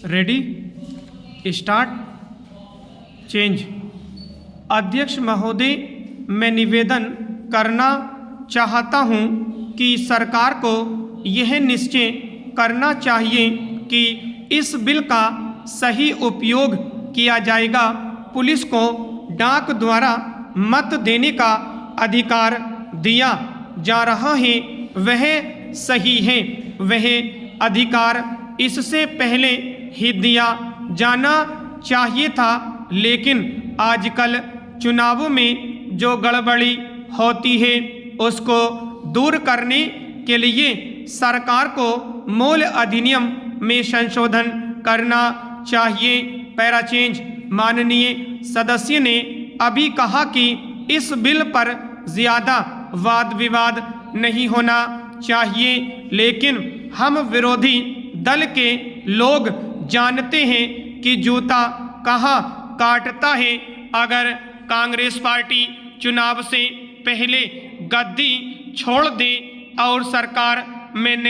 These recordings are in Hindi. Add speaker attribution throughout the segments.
Speaker 1: Ready start. चेंज। अध्यक्ष महोदय, मैं निवेदन करना चाहता हूं कि सरकार को यह निश्चय करना चाहिए कि इस बिल का सही उपयोग किया जाएगा। पुलिस को डाक द्वारा मत देने का अधिकार दिया जा रहा है, वह सही है। वह अधिकार इससे पहले ही दिया जाना चाहिए था, लेकिन आजकल चुनावों में जो गड़बड़ी होती है उसको दूर करने के लिए सरकार को मूल अधिनियम में संशोधन करना चाहिए। Para change. माननीय सदस्य ने अभी कहा कि इस बिल पर ज़्यादा वाद विवाद नहीं होना चाहिए, लेकिन हम विरोधी दल के लोग जानते हैं कि जूता कहाँ काटता है। अगर कांग्रेस पार्टी चुनाव से पहले गद्दी छोड़ दे और सरकार में न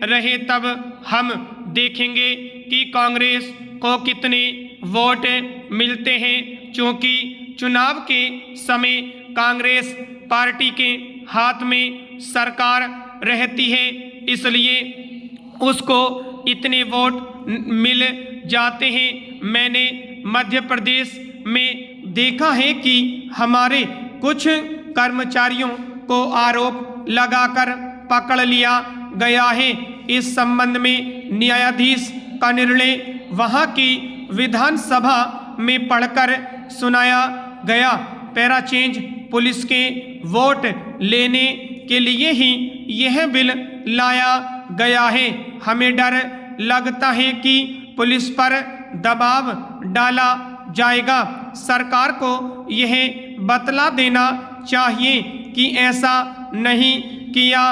Speaker 1: रहे, तब हम देखेंगे कि कांग्रेस को कितने वोट मिलते हैं। क्योंकि चुनाव के समय कांग्रेस पार्टी के हाथ में सरकार रहती है, इसलिए उसको इतने वोट मिल जाते हैं। मैंने मध्य प्रदेश में देखा है कि हमारे कुछ कर्मचारियों को आरोप लगाकर पकड़ लिया गया है। इस संबंध में न्यायाधीश का निर्णय वहां की विधानसभा में पढ़कर सुनाया गया। Para change. पुलिस के वोट लेने के लिए ही यह बिल लाया गया है। हमें डर लगता है कि पुलिस पर दबाव डाला जाएगा। सरकार को यह बतला देना चाहिए कि ऐसा नहीं किया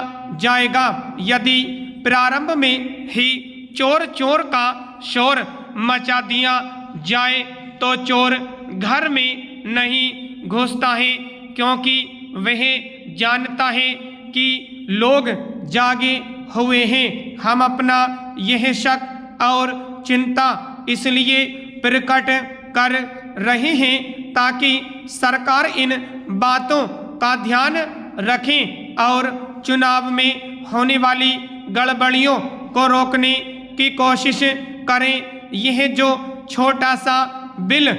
Speaker 1: जाएगा। यदि प्रारंभ में ही चोर चोर का शोर मचा दिया जाए तो चोर घर में नहीं घुसता है, क्योंकि वह जानता है कि लोग जागे हुए हैं। हम अपना यह शक और चिंता इसलिए प्रकट कर रहे हैं ताकि सरकार इन बातों का ध्यान रखें और चुनाव में होने वाली गड़बड़ियों को रोकने की कोशिश करें। यह जो छोटा सा बिल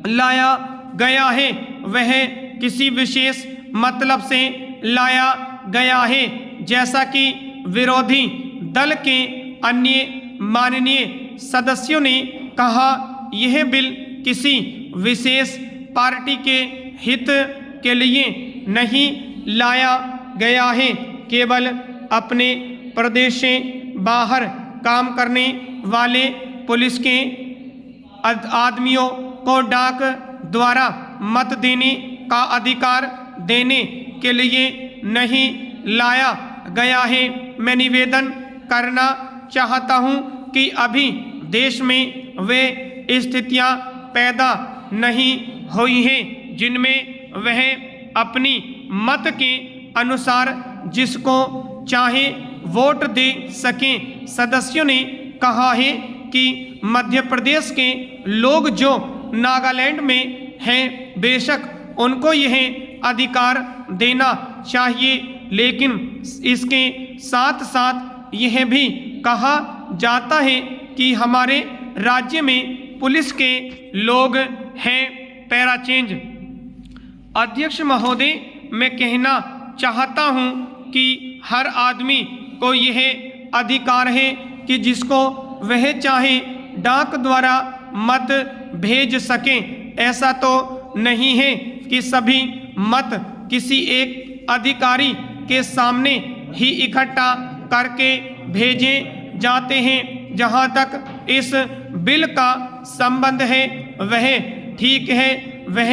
Speaker 1: लाया गया है वह किसी विशेष मतलब से लाया गया है। जैसा कि विरोधी दल के अन्य माननीय सदस्यों ने कहा, यह बिल किसी विशेष पार्टी के हित के लिए नहीं लाया गया है। केवल अपने प्रदेश से बाहर काम करने वाले पुलिस के आदमियों को डाक द्वारा मत देने का अधिकार देने के लिए नहीं लाया गया है। मैं निवेदन करना चाहता हूं कि अभी देश में वे स्थितियां पैदा नहीं हुई हैं जिनमें वह अपनी मत के अनुसार जिसको चाहे वोट दे सकें। सदस्यों ने कहा है कि मध्य प्रदेश के लोग जो नागालैंड में हैं, बेशक उनको यह अधिकार देना चाहिए, लेकिन इसके साथ साथ यह भी कहा जाता है कि हमारे राज्य में पुलिस के लोग हैं। Para change. अध्यक्ष महोदय, मैं कहना चाहता हूं कि हर आदमी को यह अधिकार है कि जिसको वह चाहे डाक द्वारा मत भेज सकें। ऐसा तो नहीं है कि सभी मत किसी एक अधिकारी के सामने ही इकट्ठा करके भेजे जाते हैं। जहां तक इस बिल का संबंध है वह ठीक है, वह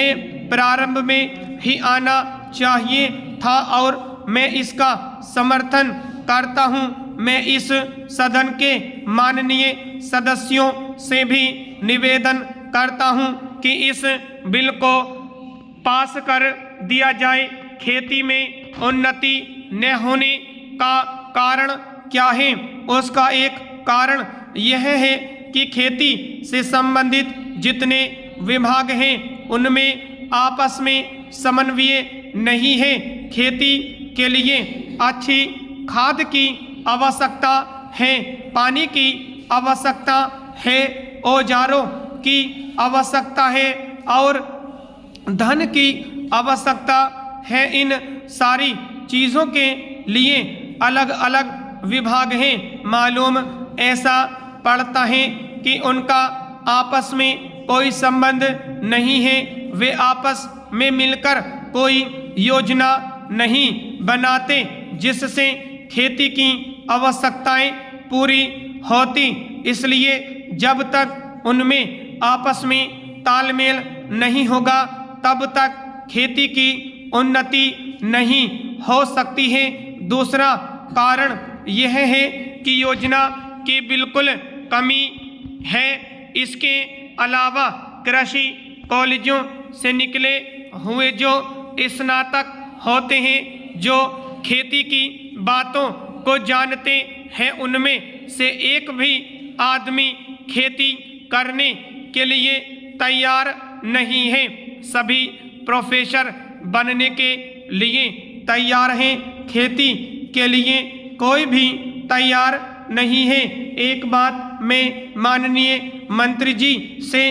Speaker 1: प्रारंभ में ही आना चाहिए था और मैं इसका समर्थन करता हूं। मैं इस सदन के माननीय सदस्यों से भी निवेदन करता हूं कि इस बिल को पास कर दिया जाए। खेती में उन्नति न होने का कारण क्या है? उसका एक कारण यह है कि खेती से संबंधित जितने विभाग हैं उनमें आपस में समन्वय नहीं है। खेती के लिए अच्छी खाद की आवश्यकता है, पानी की आवश्यकता है, औजारों की आवश्यकता है और धन की आवश्यकता है। इन सारी चीज़ों के लिए अलग अलग विभाग हैं। मालूम ऐसा पड़ता है कि उनका आपस में कोई संबंध नहीं है, वे आपस में मिलकर कोई योजना नहीं बनाते जिससे खेती की आवश्यकताएं पूरी होती। इसलिए जब तक उनमें आपस में तालमेल नहीं होगा तब तक खेती की उन्नति नहीं हो सकती है। दूसरा कारण यह है कि योजना की बिल्कुल कमी है। इसके अलावा कृषि कॉलेजों से निकले हुए जो स्नातक होते हैं, जो खेती की बातों को जानते हैं, उनमें से एक भी आदमी खेती करने के लिए तैयार नहीं है। सभी प्रोफेसर बनने के लिए तैयार हैं, खेती के लिए कोई भी तैयार नहीं है। एक बात मैं माननीय मंत्री जी से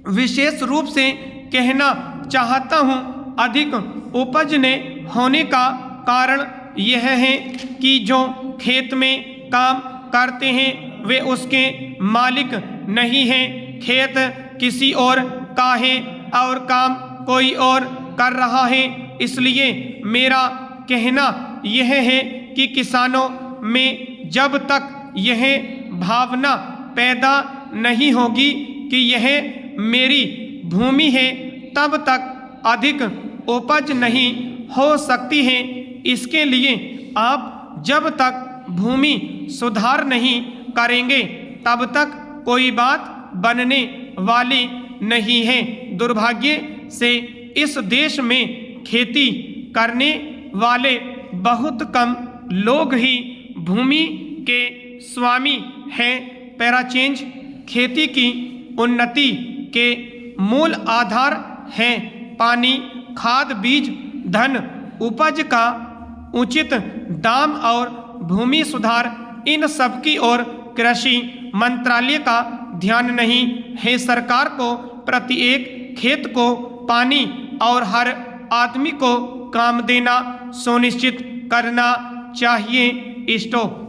Speaker 1: विशेष रूप से कहना चाहता हूँ, अधिक उपज ने होने का कारण यह है कि जो खेत में काम करते हैं वे उसके मालिक नहीं हैं। खेत किसी और का है और काम कोई और कर रहा है। इसलिए मेरा कहना यह है कि किसानों में जब तक यह भावना पैदा नहीं होगी कि यह मेरी भूमि है, तब तक अधिक उपज नहीं हो सकती है। इसके लिए आप जब तक भूमि सुधार नहीं करेंगे तब तक कोई बात बनने वाली नहीं है। दुर्भाग्य से इस देश में खेती करने वाले बहुत कम लोग ही भूमि के स्वामी हैं। पैराचेंज खेती की उन्नति के मूल आधार हैं। पानी, खाद, बीज, धन, उपज का उचित दाम और भूमि सुधार, इन सब की ओर कृषि मंत्रालय का ध्यान नहीं है। सरकार को प्रत्येक खेत को पानी और हर आदमी को काम देना सुनिश्चित करना चाहिए। स्टॉप।